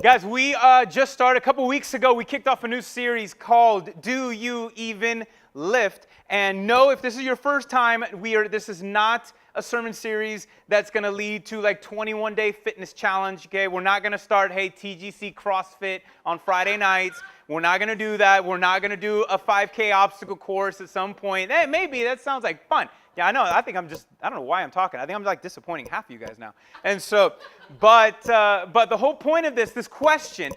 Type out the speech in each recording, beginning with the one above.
Guys, we just started a couple weeks ago. We kicked off a new series called Do You Even Lift? And no, if this is your first time, this is not a sermon series that's going to lead to like 21-day fitness challenge. Okay, we're not going to start, hey, TGC CrossFit on Friday nights. We're not going to do that. We're not going to do a 5K obstacle course at some point. Hey, maybe that sounds like fun. Yeah, I know. I don't know why I'm talking. I think I'm like disappointing half of you guys now. And so, but the whole point of this question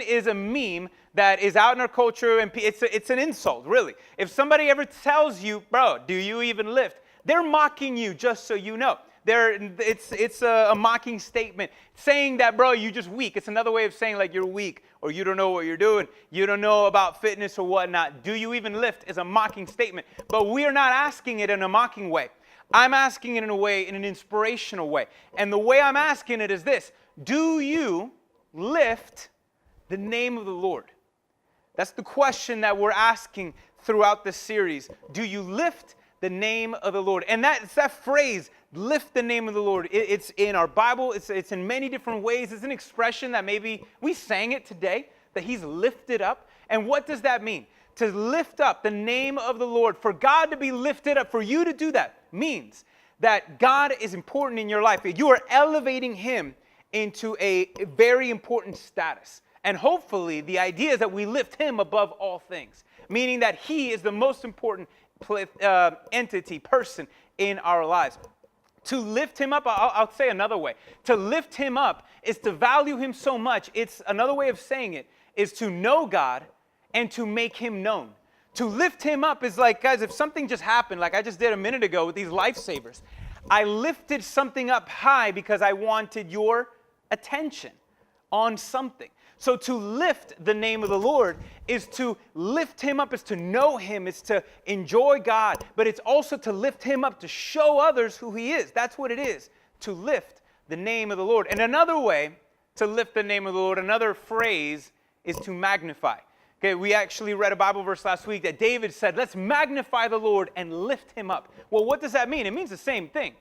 is a meme that is out in our culture, and it's an insult, really. If somebody ever tells you, bro, do you even lift? They're mocking you, just so you know. It's a mocking statement saying that, bro, you're just weak. It's another way of saying like you're weak or you don't know what you're doing. You don't know about fitness or whatnot. Do you even lift is a mocking statement. But we are not asking it in a mocking way. I'm asking it in an inspirational way. And the way I'm asking it is this. Do you lift the name of the Lord? That's the question that we're asking throughout this series. Do you lift the name of the Lord? And that phrase, lift the name of the Lord, it's in our Bible. It's in many different ways. It's an expression that maybe we sang it today, that he's lifted up. And what does that mean? To lift up the name of the Lord, for God to be lifted up, for you to do that, means that God is important in your life. You are elevating him into a very important status. And hopefully the idea is that we lift him above all things, meaning that he is the most important person in our lives. To lift him up, I'll say another way. To lift him up is to value him so much. It's another way of saying it is to know God and to make him known. To lift him up is like, guys, if something just happened, like I just did a minute ago with these lifesavers, I lifted something up high because I wanted your attention on something. So to lift the name of the Lord is to lift him up, is to know him, is to enjoy God, but it's also to lift him up, to show others who he is. That's what it is, to lift the name of the Lord. And another way to lift the name of the Lord, another phrase, is to magnify. Okay, we actually read a Bible verse last week that David said, let's magnify the Lord and lift him up. Well, what does that mean? It means the same thing,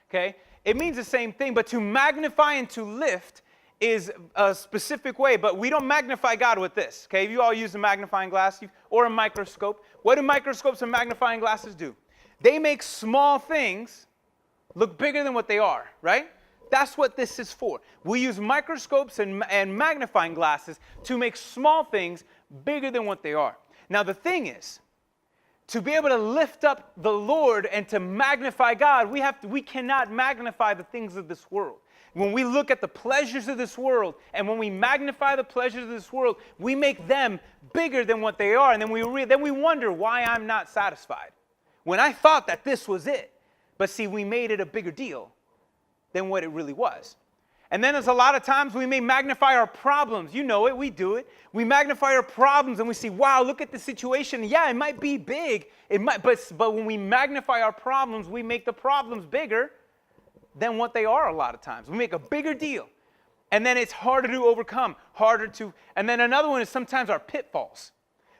okay? It means the same thing, but to magnify and to lift is a specific way, but we don't magnify God with this, okay? You all use a magnifying glass or a microscope. What do microscopes and magnifying glasses do? They make small things look bigger than what they are, right? That's what this is for. We use microscopes and magnifying glasses to make small things bigger than what they are. Now, the thing is, to be able to lift up the Lord and to magnify God, we cannot magnify the things of this world. When we look at the pleasures of this world, and when we magnify the pleasures of this world, we make them bigger than what they are, and then we wonder why I'm not satisfied. When I thought that this was it. But see, we made it a bigger deal than what it really was. And then there's a lot of times we may magnify our problems. You know it, we do it. We magnify our problems and we see, wow, look at the situation. Yeah, it might be big, but when we magnify our problems, we make the problems bigger than what they are a lot of times. We make a bigger deal. And then it's harder to overcome, and then another one is sometimes our pitfalls.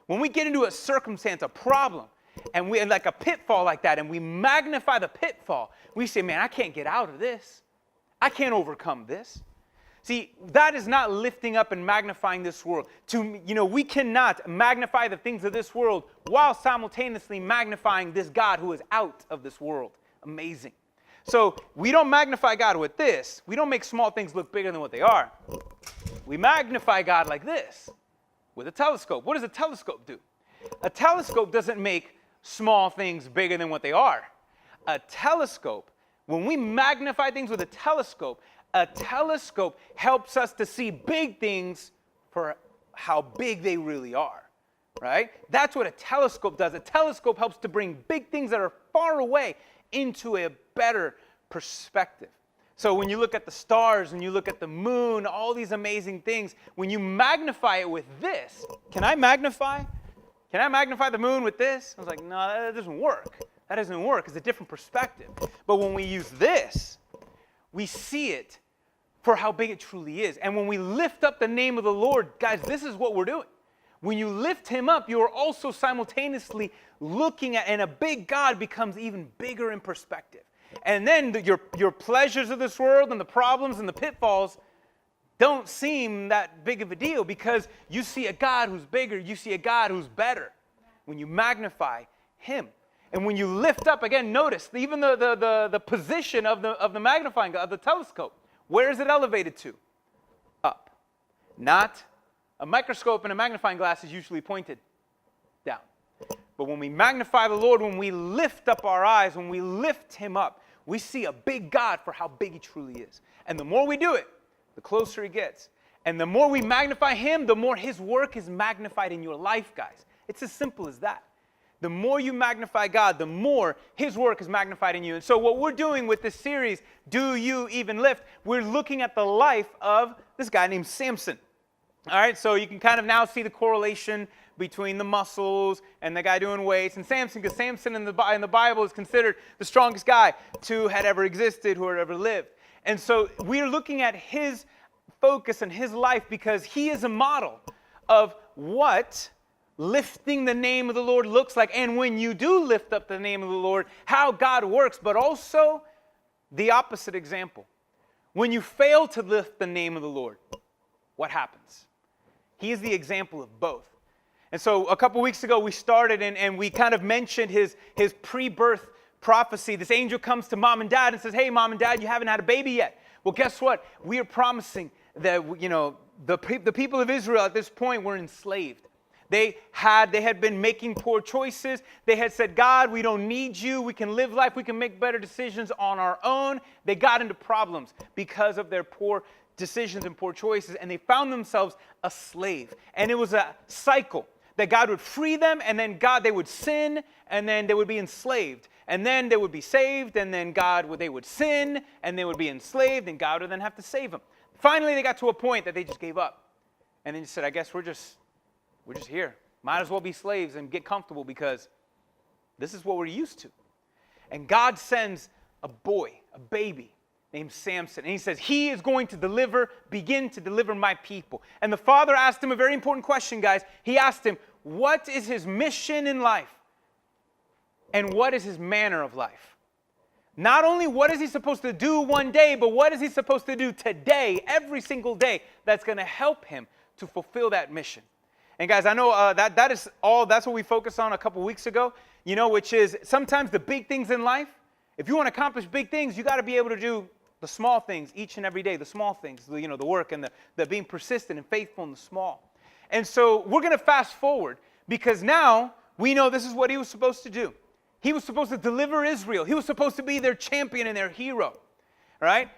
When we get into a circumstance, a problem, and we like a pitfall like that, and we magnify the pitfall, we say, man, I can't get out of this. I can't overcome this. See, that is not lifting up and magnifying this world. We cannot magnify the things of this world while simultaneously magnifying this God who is out of this world. Amazing. So we don't magnify God with this. We don't make small things look bigger than what they are. We magnify God like this with a telescope. What does a telescope do? A telescope doesn't make small things bigger than what they are. A telescope, when we magnify things with a telescope helps us to see big things for how big they really are, right? That's what a telescope does. A telescope helps to bring big things that are far away into a better perspective. So when you look at the stars and you look at the moon, all these amazing things, when you magnify it with this, can I magnify the moon with this? I was like, no, that doesn't work. That doesn't work. It's a different perspective. But when we use this, we see it for how big it truly is. And when we lift up the name of the Lord, guys, this is what we're doing. When you lift him up, you are also simultaneously looking at, and a big God becomes even bigger in perspective. And then your pleasures of this world and the problems and the pitfalls, don't seem that big of a deal because you see a God who's bigger. You see a God who's better when you magnify him. And when you lift up, again, notice even the position of the magnifying, of the telescope. Where is it elevated to? Up. Not a microscope and a magnifying glass is usually pointed down. But when we magnify the Lord, when we lift up our eyes, when we lift him up, we see a big God for how big he truly is. And the more we do it, the closer he gets. And the more we magnify him, the more his work is magnified in your life, guys. It's as simple as that. The more you magnify God, the more his work is magnified in you. And so what we're doing with this series, Do You Even Lift? We're looking at the life of this guy named Samson. All right, so you can kind of now see the correlation between the muscles and the guy doing weights and Samson, because Samson in the Bible is considered the strongest guy to had ever existed, who had ever lived. And so we're looking at his focus and his life because he is a model of what lifting the name of the Lord looks like. And when you do lift up the name of the Lord, how God works, but also the opposite example. When you fail to lift the name of the Lord, what happens? He is the example of both. And so a couple weeks ago we started and we kind of mentioned his pre-birth prophecy. This angel comes to mom and dad and says, hey, mom and dad, you haven't had a baby yet. Well, guess what? We are promising that, the people of Israel at this point were enslaved. They had been making poor choices. They had said, God, we don't need you. We can live life. We can make better decisions on our own. They got into problems because of their poor decisions and poor choices, and they found themselves a slave. And it was a cycle that God would free them, and then they would sin, and then they would be enslaved. And then they would be saved, and then they would sin, and they would be enslaved, and God would then have to save them. Finally, they got to a point that they just gave up. And then just said, I guess we're just here. Might as well be slaves and get comfortable because this is what we're used to. And God sends a boy, a baby named Samson. And he says, he is going to begin to deliver my people. And the father asked him a very important question, guys. He asked him, what is his mission in life? And what is his manner of life? Not only what is he supposed to do one day, but what is he supposed to do today, every single day, that's going to help him to fulfill that mission. And guys, I know that's what we focused on a couple weeks ago, which is sometimes the big things in life. If you want to accomplish big things, you got to be able to do the small things each and every day, the small things, the work and the being persistent and faithful in the small. And so we're going to fast forward because now we know this is what he was supposed to do. He was supposed to deliver Israel. He was supposed to be their champion and their hero, right?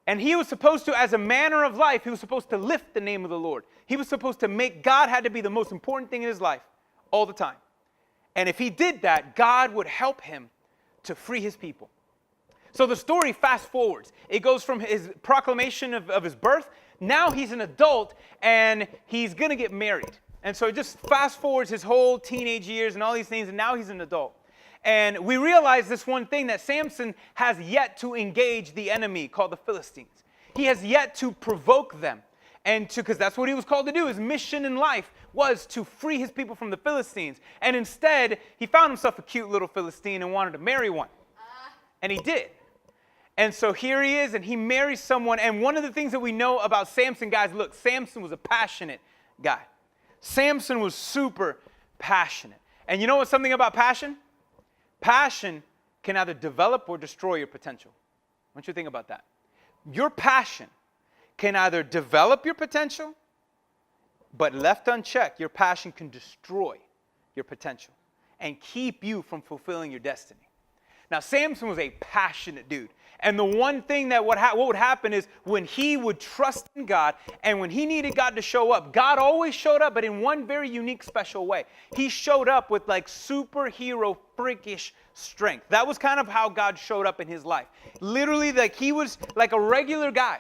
And he was supposed to, as a manner of life, he was supposed to lift the name of the Lord. He was supposed to God had to be the most important thing in his life all the time. And if he did that, God would help him to free his people. So the story fast forwards. It goes from his proclamation of his birth. Now he's an adult and he's going to get married. And so it just fast forwards his whole teenage years and all these things, and now he's an adult. And we realize this one thing, that Samson has yet to engage the enemy called the Philistines. He has yet to provoke them. Because that's what he was called to do. His mission in life was to free his people from the Philistines. And instead, he found himself a cute little Philistine and wanted to marry one. And he did. And so here he is, and he marries someone. And one of the things that we know about Samson, guys, look, Samson was a passionate guy. Samson was super passionate. And you know what's something about passion? Passion can either develop or destroy your potential. I want you to think about that. Your passion can either develop your potential, but left unchecked, your passion can destroy your potential and keep you from fulfilling your destiny. Now, Samson was a passionate dude. And the one thing that what would happen is when he would trust in God and when he needed God to show up, God always showed up, but in one very unique, special way. He showed up with like superhero freakish strength. That was kind of how God showed up in his life. Literally, like he was like a regular guy.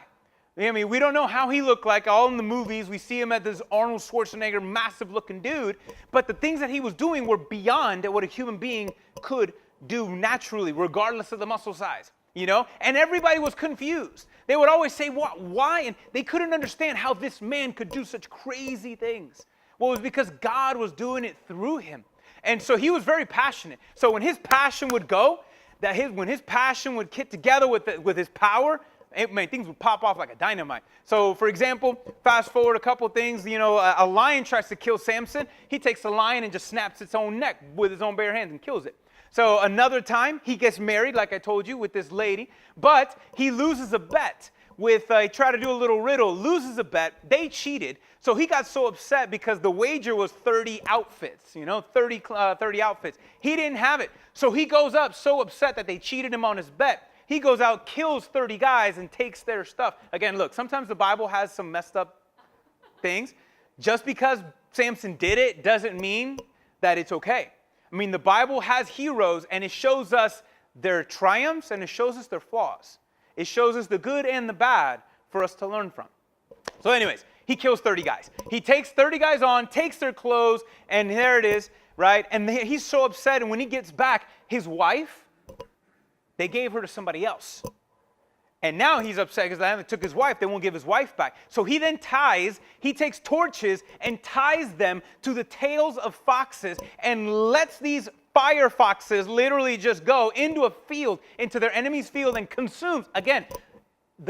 I mean, we don't know how he looked like. All in the movies, we see him as this Arnold Schwarzenegger, massive-looking dude. But the things that he was doing were beyond what a human being could do naturally, regardless of the muscle size. And everybody was confused. They would always say, what, why? And they couldn't understand how this man could do such crazy things. Well, it was because God was doing it through him. And so he was very passionate. So when his passion would go, when his passion would get together with his power, Man, things would pop off like a dynamite. So, for example, fast forward a couple things. A lion tries to kill Samson. He takes the lion and just snaps its own neck with his own bare hands and kills it. So another time, he gets married, like I told you, with this lady. But he loses a bet. He tried to do a little riddle, loses a bet. They cheated. So he got so upset because the wager was 30 outfits, 30 outfits. He didn't have it. So he goes up so upset that they cheated him on his bet. He goes out, kills 30 guys, and takes their stuff. Again, look, sometimes the Bible has some messed up things. Just because Samson did it doesn't mean that it's okay. I mean, the Bible has heroes, and it shows us their triumphs, and it shows us their flaws. It shows us the good and the bad for us to learn from. So anyways, he kills 30 guys. He takes 30 guys on, takes their clothes, and there it is, right? And he's so upset, and when he gets back, his wife, they gave her to somebody else. And now he's upset because they took his wife. They won't give his wife back. So he then he takes torches and ties them to the tails of foxes and lets these fire foxes literally just go into a field, into their enemy's field, and consumes. Again,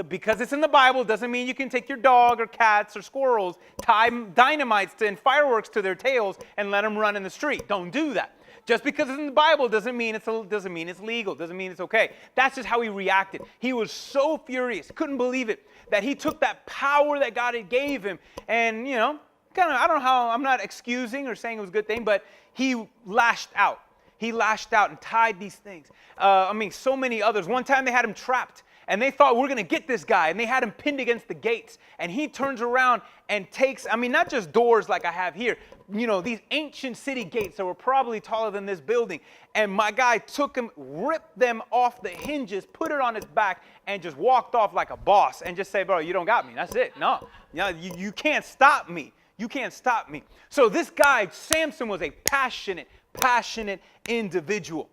because it's in the Bible doesn't mean you can take your dog or cats or squirrels, tie dynamites and fireworks to their tails and let them run in the street. Don't do that. Just because it's in the Bible doesn't mean it's legal, doesn't mean it's okay. That's just how he reacted. He was so furious, couldn't believe it, that he took that power that God had gave him and, I don't know how, I'm not excusing or saying it was a good thing, but he lashed out. He lashed out and tied these things. So many others. One time they had him trapped. And they thought, we're going to get this guy. And they had him pinned against the gates. And he turns around and takes, not just doors like I have here, these ancient city gates that were probably taller than this building. And my guy took him, ripped them off the hinges, put it on his back, and just walked off like a boss and just said, bro, you don't got me. That's it. No, you can't stop me. You can't stop me. So this guy, Samson, was a passionate individual.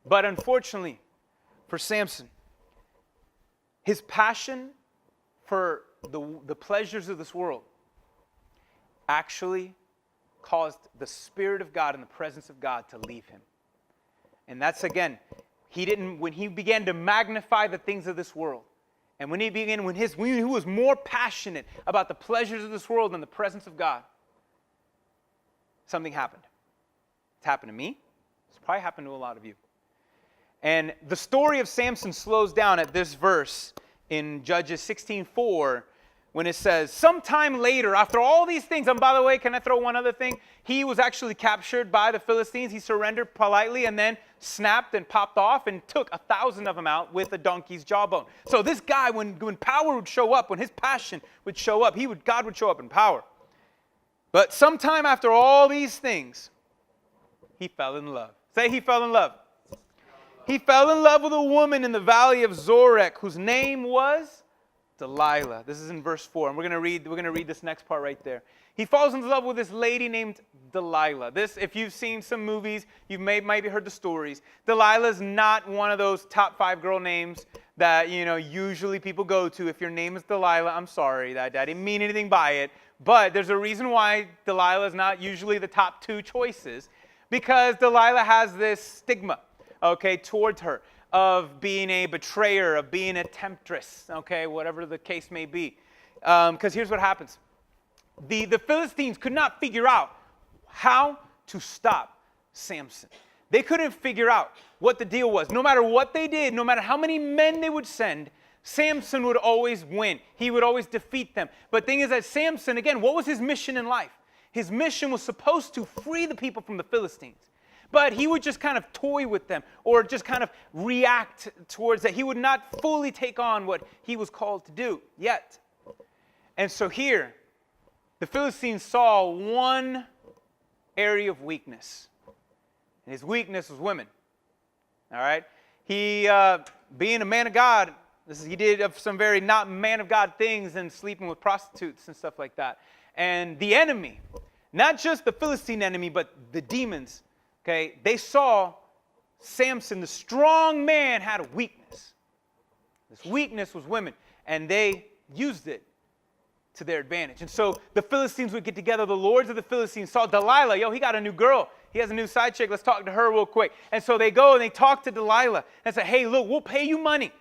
But unfortunately for Samson, his passion for the pleasures of this world actually caused the Spirit of God and the presence of God to leave him. And that's, again, when he began to magnify the things of this world, and when he was more passionate about the pleasures of this world than the presence of God, something happened. It's happened to me. It's probably happened to a lot of you. And the story of Samson slows down at this verse in Judges 16:4 when it says, sometime later, after all these things, and by the way, can I throw one other thing? He was actually captured by the Philistines. He surrendered politely and then snapped and popped off and took 1,000 of them out with a donkey's jawbone. So this guy, when power would show up, when his passion would show up, God would show up in power. But sometime after all these things, he fell in love. Say he fell in love. He fell in love with a woman in the valley of Zorek whose name was Delilah. This is in verse 4, and we're going to read this next part right there. He falls in love with this lady named Delilah. This, if you've seen some movies, you've maybe heard the stories. Delilah's not one of those top 5 girl names that usually people go to. If your name is Delilah, I'm sorry, that I didn't mean anything by it. But there's a reason why Delilah is not usually the top 2 choices, because Delilah has this stigma, towards her, of being a betrayer, of being a temptress, whatever the case may be. Because here's what happens. The Philistines could not figure out how to stop Samson. They couldn't figure out what the deal was. No matter what they did, no matter how many men they would send, Samson would always win. He would always defeat them. But the thing is that Samson, again, what was his mission in life? His mission was supposed to free the people from the Philistines. But he would just kind of toy with them or just kind of react towards that. He would not fully take on what he was called to do yet. And so here, the Philistines saw one area of weakness. And his weakness was women. All right? He, being a man of God, he did some very not man of God things and sleeping with prostitutes and stuff like that. And the enemy, not just the Philistine enemy, but the demons, they saw Samson, the strong man, had a weakness. This weakness was women, and they used it to their advantage. And so the Philistines would get together. The lords of the Philistines saw Delilah. He got a new girl. He has a new side chick. Let's talk to her real quick. And so they go and they talk to Delilah and say, hey, look, we'll pay you money.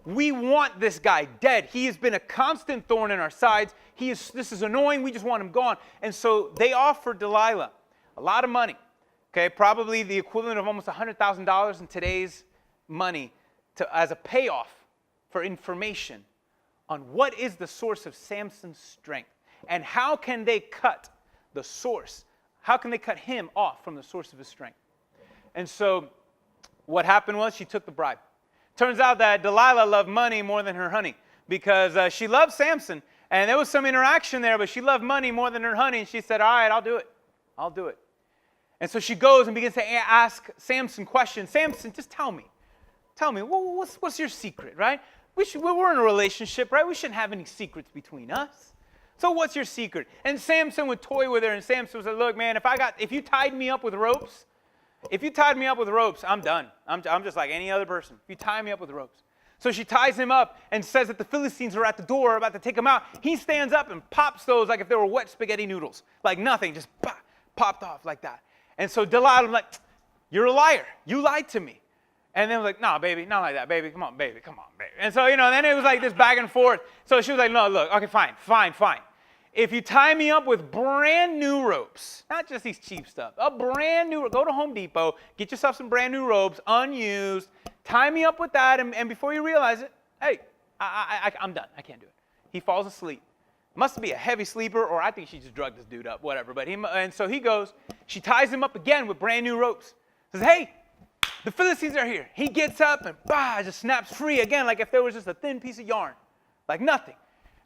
we want this guy dead. He has been a constant thorn in our sides. This is annoying. We just want him gone. And so they offered Delilah a lot of money, okay, probably the equivalent of almost $100,000 in today's money as a payoff for information on what is the source of Samson's strength and how can they cut the source, how can they cut him off from the source of his strength. And so what happened was she took the bribe. Turns out that Delilah loved money more than her honey because she loved Samson, and there was some interaction there, but she loved money more than her honey, and she said, all right, I'll do it. I'll do it. And so she goes and begins to ask Samson questions. Samson, just tell me, what's your secret, right? We're in a relationship, right? We shouldn't have any secrets between us. So what's your secret? And Samson would toy with her, and Samson would say, look, man, if you tied me up with ropes, I'm done. I'm just like any other person. If you tie me up with ropes. So she ties him up and says that the Philistines are at the door about to take him out. He stands up and pops those like if they were wet spaghetti noodles. Like nothing, just popped off like that. And so Delilah was like, you're a liar. You lied to me. And then was like, no, baby, not like that, baby. Come on, baby. And so, then it was like this back and forth. So she was like, no, look, okay, fine. If you tie me up with brand new ropes, not just these cheap stuff, a brand new, go to Home Depot, get yourself some brand new ropes, unused, tie me up with that, and before you realize it, hey, I'm done. I can't do it. He falls asleep. Must be a heavy sleeper, or I think she just drugged this dude up, whatever. And so he goes, she ties him up again with brand new ropes. Says, hey, the Philistines are here. He gets up and just snaps free again, like if there was just a thin piece of yarn, like nothing.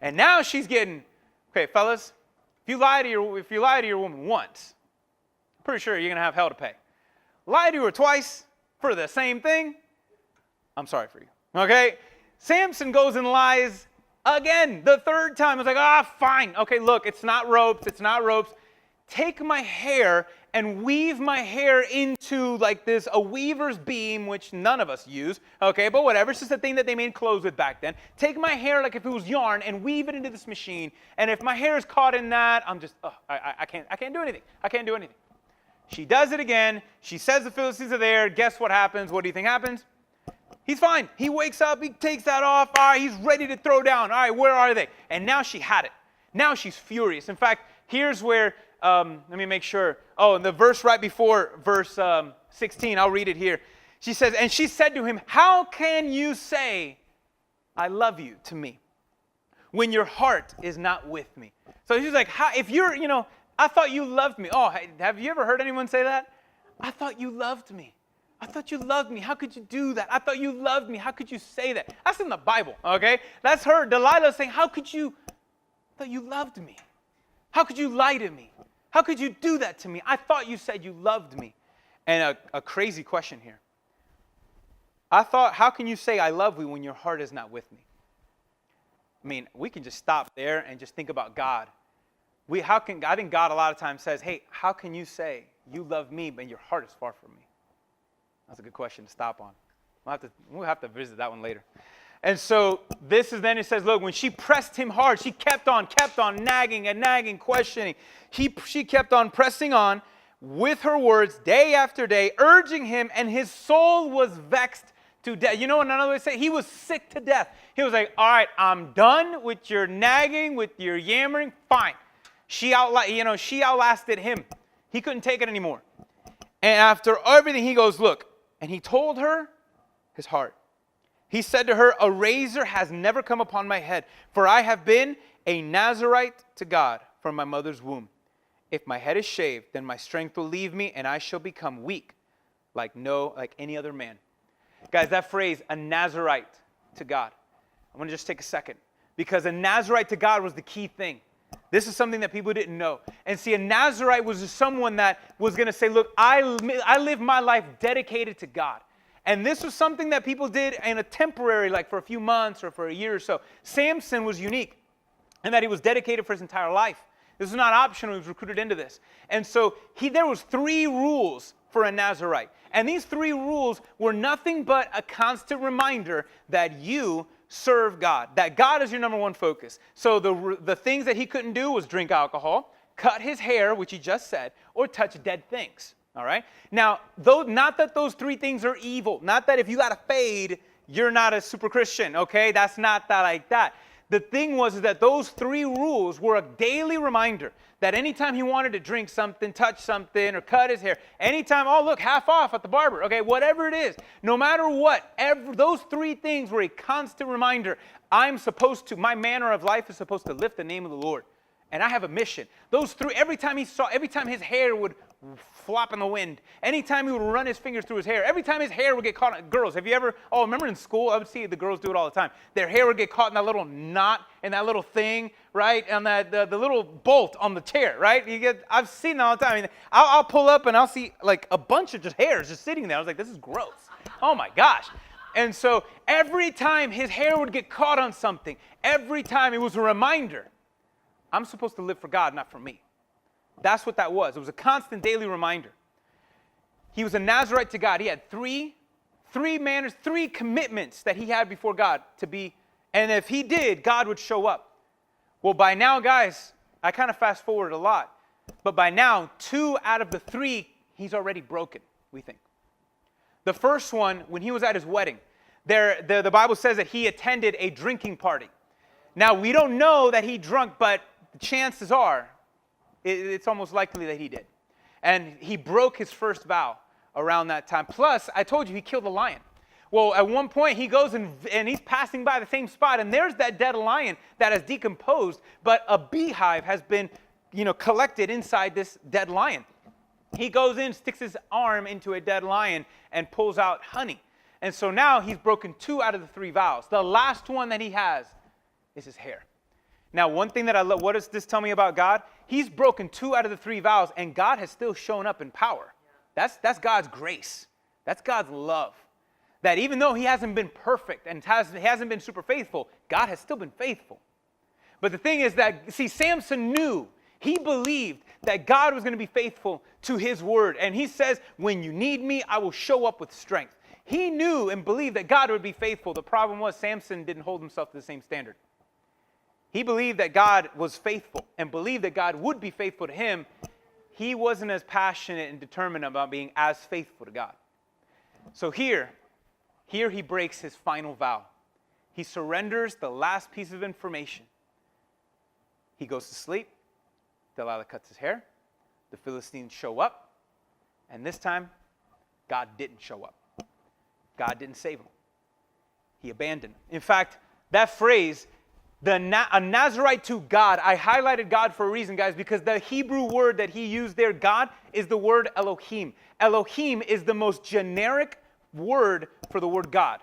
And now she's getting, okay, fellas, if you lie to your woman once, I'm pretty sure you're gonna have hell to pay. Lie to her twice for the same thing, I'm sorry for you. Okay, Samson goes and lies again the third time. It's like, fine. Okay, look, it's not ropes. Take my hair and weave my hair into like a weaver's beam, which none of us use, okay, but whatever. It's just a thing that they made clothes with back then. Take my hair like if it was yarn and weave it into this machine, and if my hair is caught in that, I'm just, I can't do anything. I can't do anything. She does it again. She says the Philistines are there. Guess what happens? What do you think happens? He's fine. He wakes up. He takes that off. All right, he's ready to throw down. All right, where are they? And now she had it. Now she's furious. In fact, here's where, let me make sure. Oh, in the verse right before verse 16, I'll read it here. She says, and she said to him, how can you say, I love you to me, when your heart is not with me? So she's like, if you're, I thought you loved me. Oh, have you ever heard anyone say that? I thought you loved me. I thought you loved me. How could you do that? I thought you loved me. How could you say that? That's in the Bible, okay? That's her, Delilah, saying, I thought you loved me. How could you lie to me? How could you do that to me? I thought you said you loved me. And a crazy question here. How can you say I love you when your heart is not with me? I mean, we can just stop there and just think about God. I think God a lot of times says, hey, how can you say you love me but your heart is far from me? That's a good question to stop on. We'll have to visit that one later. And so then it says, look, when she pressed him hard, she kept on nagging, questioning. She kept on pressing on with her words day after day, urging him, and his soul was vexed to death. You know what another way to say it? He was sick to death. He was like, all right, I'm done with your nagging, with your yammering. Fine. She outlasted him. He couldn't take it anymore. And after everything, he goes, look, and he told her his heart. He said to her, a razor has never come upon my head, for I have been a Nazirite to God from my mother's womb. If my head is shaved, then my strength will leave me, and I shall become weak like any other man. Guys, that phrase, a Nazirite to God. I want to just take a second, because a Nazirite to God was the key thing. This is something that people didn't know. And see, a Nazirite was just someone that was going to say, look, I live my life dedicated to God. And this was something that people did in a temporary, like for a few months or for a year or so. Samson was unique in that he was dedicated for his entire life. This was not optional. He was recruited into this. And so there was 3 rules for a Nazirite. And these 3 rules were nothing but a constant reminder that you serve God, that God is your number one focus. So the things that he couldn't do was drink alcohol, cut his hair, which he just said, or touch dead things. All right? Now, not that those 3 things are evil. Not that if you got a fade, you're not a super Christian, okay? That's not that like that. The thing was that those 3 rules were a daily reminder that anytime he wanted to drink something, touch something, or cut his hair, anytime, oh, look, half off at the barber, okay, whatever it is, no matter what, those 3 things were a constant reminder. My manner of life is supposed to lift the name of the Lord. And I have a mission. Those 3, every time his hair would flop in the wind, anytime he would run his fingers through his hair, every time his hair would get caught in, girls, have you ever, remember in school, I would see the girls do it all the time. Their hair would get caught in that little knot, in that little thing, right? And the little bolt on the chair, right? I've seen it all the time. I mean, I'll pull up and I'll see like a bunch of just hairs just sitting there. I was like, this is gross. Oh my gosh. And so every time his hair would get caught on something, every time it was a reminder, I'm supposed to live for God, not for me. That's what that was. It was a constant daily reminder. He was a Nazarite to God. He had three manners, 3 commitments that he had before God to be. And if he did, God would show up. Well, by now, guys, I kind of fast forward a lot. But by now, 2 out of the 3, he's already broken, we think. The first one, when he was at his wedding, the Bible says that he attended a drinking party. Now, we don't know that he drunk, but the chances are it's almost likely that he did. And he broke his first vow around that time. Plus, I told you, he killed a lion. Well, at one point, he goes and he's passing by the same spot, and there's that dead lion that has decomposed, but a beehive has been, collected inside this dead lion. He goes in, sticks his arm into a dead lion, and pulls out honey. And so now he's broken 2 out of the 3 vows. The last one that he has is his hair. Now, one thing that I love, what does this tell me about God? He's broken 2 out of the 3 vows, and God has still shown up in power. That's God's grace. That's God's love. That even though he hasn't been perfect and hasn't been super faithful, God has still been faithful. But the thing is that, Samson knew, he believed that God was going to be faithful to his word. And he says, when you need me, I will show up with strength. He knew and believed that God would be faithful. The problem was Samson didn't hold himself to the same standard. He believed that God was faithful and believed that God would be faithful to him. He wasn't as passionate and determined about being as faithful to God. So here he breaks his final vow. He surrenders the last piece of information. He goes to sleep. Delilah cuts his hair. The Philistines show up. And this time, God didn't show up. God didn't save him. He abandoned him. In fact, that phrase, a Nazarite to God, I highlighted God for a reason, guys, because the Hebrew word that he used there, God, is the word Elohim. Elohim is the most generic word for the word God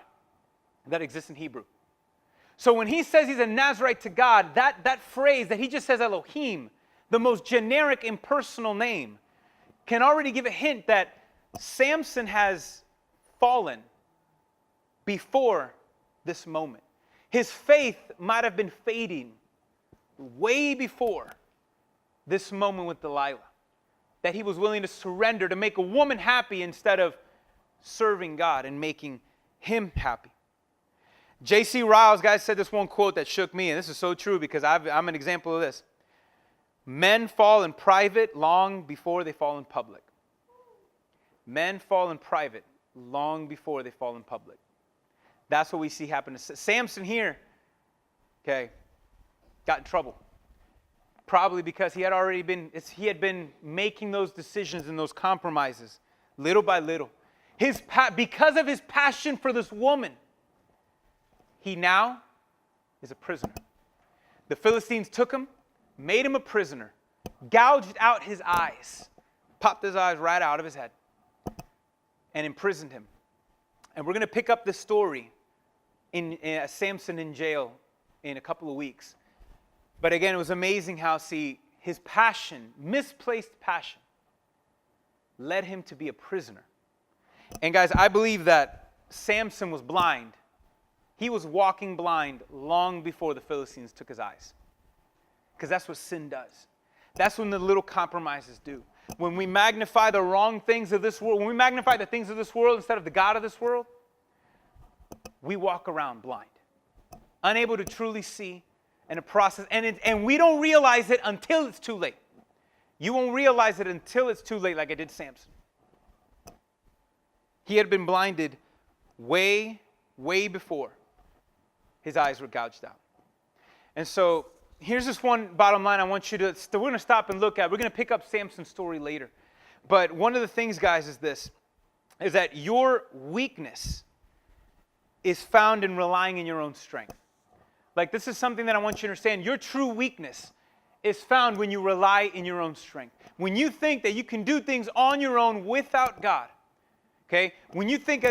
that exists in Hebrew. So when he says he's a Nazarite to God, that phrase that he just says Elohim, the most generic impersonal name, can already give a hint that Samson has fallen before this moment. His faith might have been fading way before this moment with Delilah, that he was willing to surrender to make a woman happy instead of serving God and making him happy. J.C. Ryle's guys said this one quote that shook me, and this is so true because I'm an example of this. Men fall in private long before they fall in public. Men fall in private long before they fall in public. That's what we see happen to Samson here. Okay, got in trouble. Probably because he had been making those decisions and those compromises little by little. Because of his passion for this woman, he now is a prisoner. The Philistines took him, made him a prisoner, gouged out his eyes, popped his eyes right out of his head, and imprisoned him. And we're going to pick up this story in Samson in jail in a couple of weeks. But again, it was amazing how, his passion, misplaced passion, led him to be a prisoner. And guys, I believe that Samson was blind. He was walking blind long before the Philistines took his eyes. Because that's what sin does. That's when the little compromises do. When we magnify the wrong things of this world, when we magnify the things of this world instead of the God of this world, we walk around blind, unable to truly see and to process. And we don't realize it until it's too late. You won't realize it until it's too late, like I did Samson. He had been blinded way way before his eyes were gouged out. And so here's this one bottom line I want you to, we're going to stop and look at. We're going to pick up Samson's story later. But one of the things, guys, is this, is that your weakness is found in relying in your own strength. Like, this is something that I want you to understand. Your true weakness is found when you rely in your own strength. When you think that you can do things on your own without God. Okay? When you think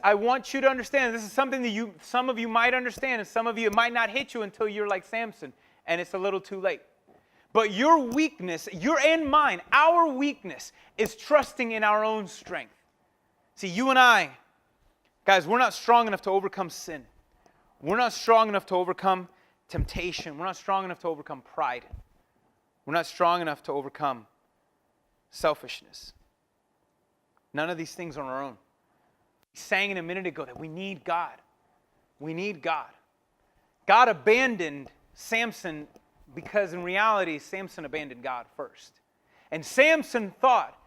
I want you to understand, this is something that some of you might understand, and some of you, it might not hit you until you're like Samson, and it's a little too late. But your weakness, your and mine, our weakness is trusting in our own strength. See, you and I, guys, we're not strong enough to overcome sin. We're not strong enough to overcome temptation. We're not strong enough to overcome pride. We're not strong enough to overcome selfishness. None of these things on our own. We sang in a minute ago that we need God. We need God. God abandoned Samson because in reality, Samson abandoned God first. And Samson thought,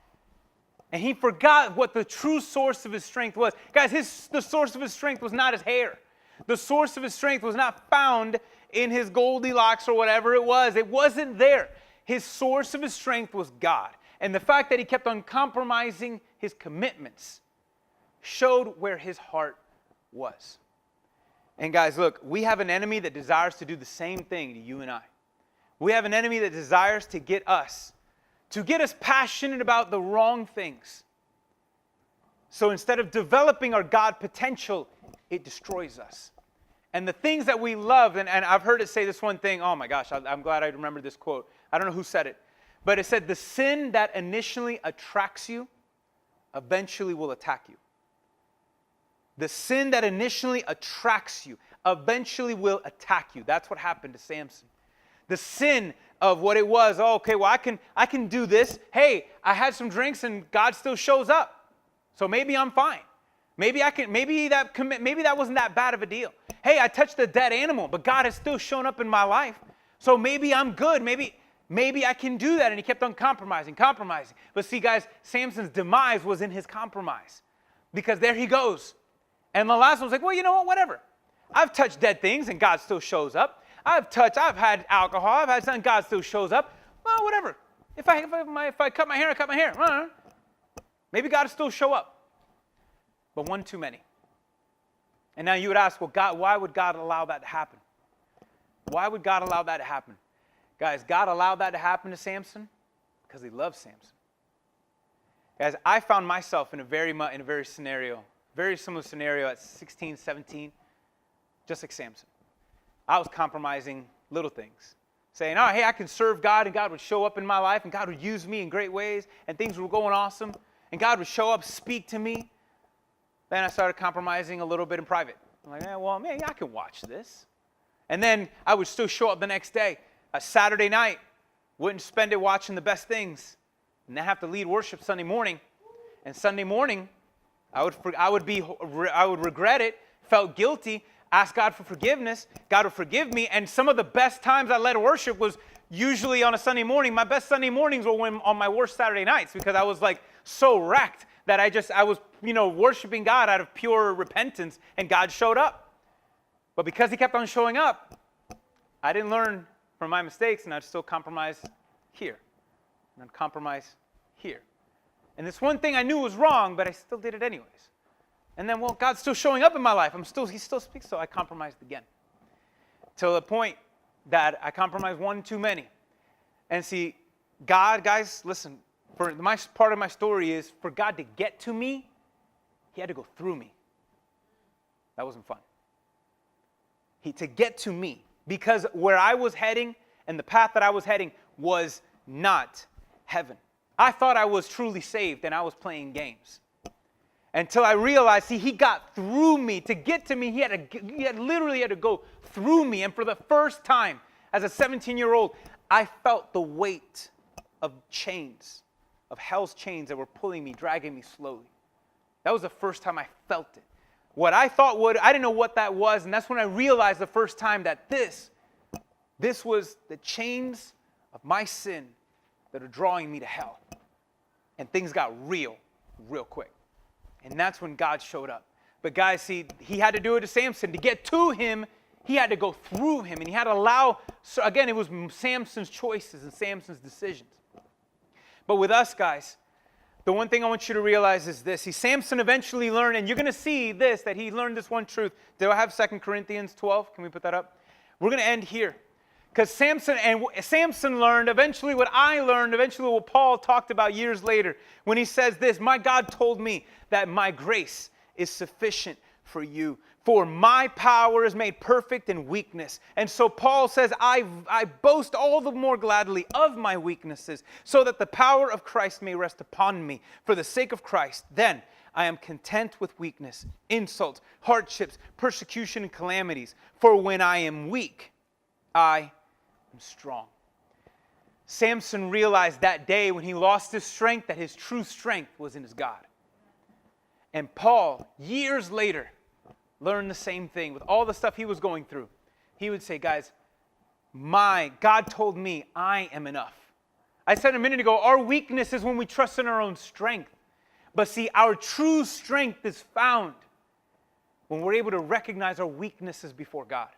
and he forgot what the true source of his strength was. Guys, the source of his strength was not his hair. The source of his strength was not found in his Goldilocks or whatever it was. It wasn't there. His source of his strength was God. And the fact that he kept on compromising his commitments showed where his heart was. And guys, look, we have an enemy that desires to do the same thing to you and I. We have an enemy that desires to get us passionate about the wrong things. So instead of developing our God potential, it destroys us. And the things that we love, and I've heard it say this one thing, oh my gosh, I'm glad I remember this quote. I don't know who said it, but it said, the sin that initially attracts you eventually will attack you. The sin that initially attracts you eventually will attack you. That's what happened to Samson. The sin of what it was, oh, okay, well, I can do this. Hey, I had some drinks and God still shows up. So maybe I'm fine. Maybe that wasn't that bad of a deal. Hey, I touched a dead animal, but God has still shown up in my life. So maybe I'm good. Maybe I can do that. And he kept on compromising. But see, guys, Samson's demise was in his compromise. Because there he goes. And the last one was like, well, you know what, whatever. I've touched dead things and God still shows up. I've had alcohol, I've had something, God still shows up. Well, whatever. If I cut my hair, I cut my hair. Maybe God will still show up. But one too many. And now you would ask, well, God, why would God allow that to happen? Why would God allow that to happen? Guys, God allowed that to happen to Samson because he loves Samson. Guys, I found myself in a very similar scenario at 16, 17, just like Samson. I was compromising little things. Saying, oh, hey, I can serve God, and God would show up in my life, and God would use me in great ways, and things were going awesome, and God would show up, speak to me. Then I started compromising a little bit in private. I'm like, well, man, I can watch this. And then I would still show up the next day, a Saturday night, wouldn't spend it watching the best things, and then have to lead worship Sunday morning. And Sunday morning, I would regret it, felt guilty, asked God for forgiveness. God would forgive me. And some of the best times I led worship was usually on a Sunday morning. My best Sunday mornings were on my worst Saturday nights because I was like so wrecked that I was worshiping God out of pure repentance, and God showed up. But because he kept on showing up, I didn't learn from my mistakes, and I'd still compromise here. And I'd compromise here. And this one thing I knew was wrong, but I still did it anyways. And then, well, God's still showing up in my life. He still speaks, so I compromised again. Till the point that I compromised one too many. And see, God, guys, listen, part of my story is for God to get to me, he had to go through me. That wasn't fun. To get to me, because where I was heading and the path that I was heading was not heaven. I thought I was truly saved and I was playing games. Until I realized, he got through me. To get to me, he literally had to go through me. And for the first time, as a 17-year-old, I felt the weight of chains, of hell's chains that were pulling me, dragging me slowly. That was the first time I felt it. What I thought I didn't know what that was, and that's when I realized the first time that this was the chains of my sin that are drawing me to hell. And things got real quick. And that's when God showed up. But guys, see, he had to do it to Samson. To get to him, he had to go through him. And he had to allow, so again, it was Samson's choices and Samson's decisions. But with us, guys, the one thing I want you to realize is this. See, Samson eventually learned, and you're going to see this, that he learned this one truth. Do I have 2 Corinthians 12? Can we put that up? We're going to end here. Because Samson learned eventually what I learned, eventually what Paul talked about years later, when he says this, my God told me that my grace is sufficient for you. For my power is made perfect in weakness. And so Paul says, I boast all the more gladly of my weaknesses, so that the power of Christ may rest upon me. For the sake of Christ, then I am content with weakness, insults, hardships, persecution, and calamities. For when I am weak, I am strong. Samson realized that day when he lost his strength that his true strength was in his God. And Paul, years later, learned the same thing with all the stuff he was going through. He would say, guys, my God told me I am enough. I said a minute ago, our weakness is when we trust in our own strength. But see, our true strength is found when we're able to recognize our weaknesses before God.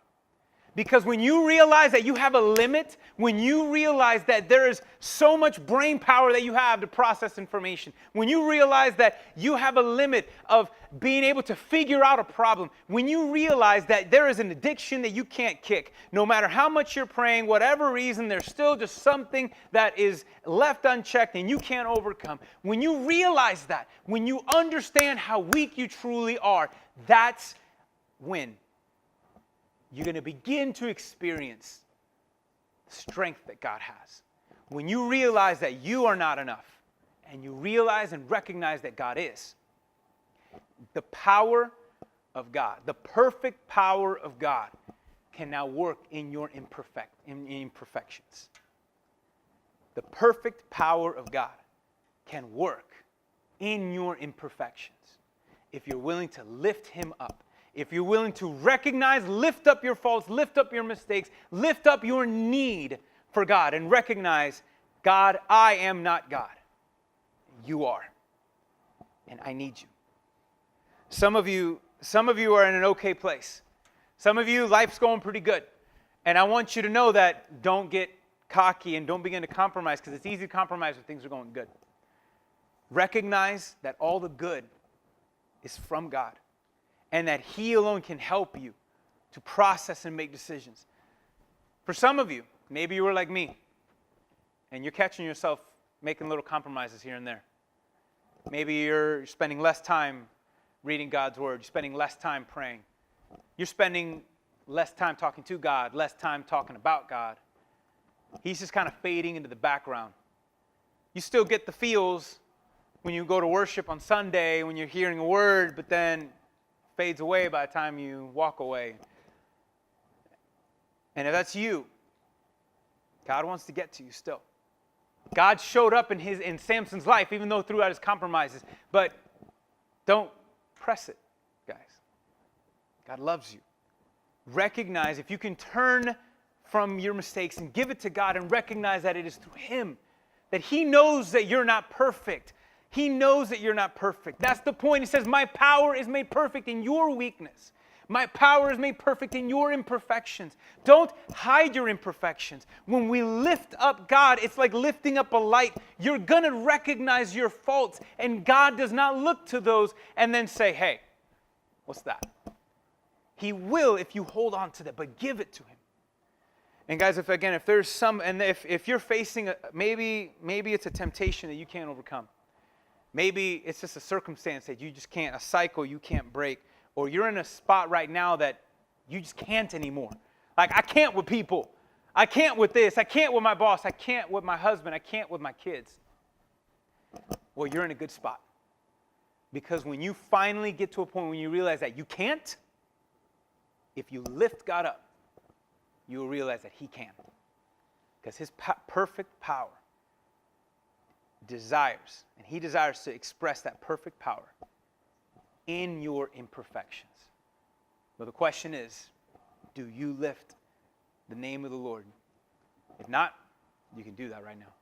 Because when you realize that you have a limit, when you realize that there is so much brain power that you have to process information, when you realize that you have a limit of being able to figure out a problem, when you realize that there is an addiction that you can't kick, no matter how much you're praying, whatever reason, there's still just something that is left unchecked and you can't overcome. When you realize that, when you understand how weak you truly are, that's when you're going to begin to experience the strength that God has. When you realize that you are not enough, and you realize and recognize that God is, the power of God, the perfect power of God, can now work in your imperfections. The perfect power of God can work in your imperfections if you're willing to lift him up. If you're willing to recognize, lift up your faults, lift up your mistakes, lift up your need for God, and recognize, God, I am not God. You are. And I need you. Some of you are in an okay place. Some of you, life's going pretty good. And I want you to know that don't get cocky and don't begin to compromise, because it's easy to compromise when things are going good. Recognize that all the good is from God, and that he alone can help you to process and make decisions. For some of you, maybe you were like me, and you're catching yourself making little compromises here and there. Maybe you're spending less time reading God's word. You're spending less time praying. You're spending less time talking to God, less time talking about God. He's just kind of fading into the background. You still get the feels when you go to worship on Sunday, when you're hearing a word, but then fades away by the time you walk away. And if that's you, God wants to get to you still. God showed up in Samson's life, even though throughout his compromises. But don't press it, guys. God loves you. Recognize, if you can turn from your mistakes and give it to God and recognize that it is through him, that he knows that you're not perfect. He knows that you're not perfect. That's the point. He says, my power is made perfect in your weakness. My power is made perfect in your imperfections. Don't hide your imperfections. When we lift up God, it's like lifting up a light. You're going to recognize your faults, and God does not look to those and then say, hey, what's that? He will if you hold on to that, but give it to him. And guys, if there's some, and if you're facing, maybe it's a temptation that you can't overcome. Maybe it's just a circumstance that you just can't, a cycle you can't break. Or you're in a spot right now that you just can't anymore. Like, I can't with people. I can't with this. I can't with my boss. I can't with my husband. I can't with my kids. Well, you're in a good spot. Because when you finally get to a point when you realize that you can't, if you lift God up, you will realize that he can. Because his perfect power desires, and he desires to express that perfect power in your imperfections. But the question is, do you lift the name of the Lord? If not, you can do that right now.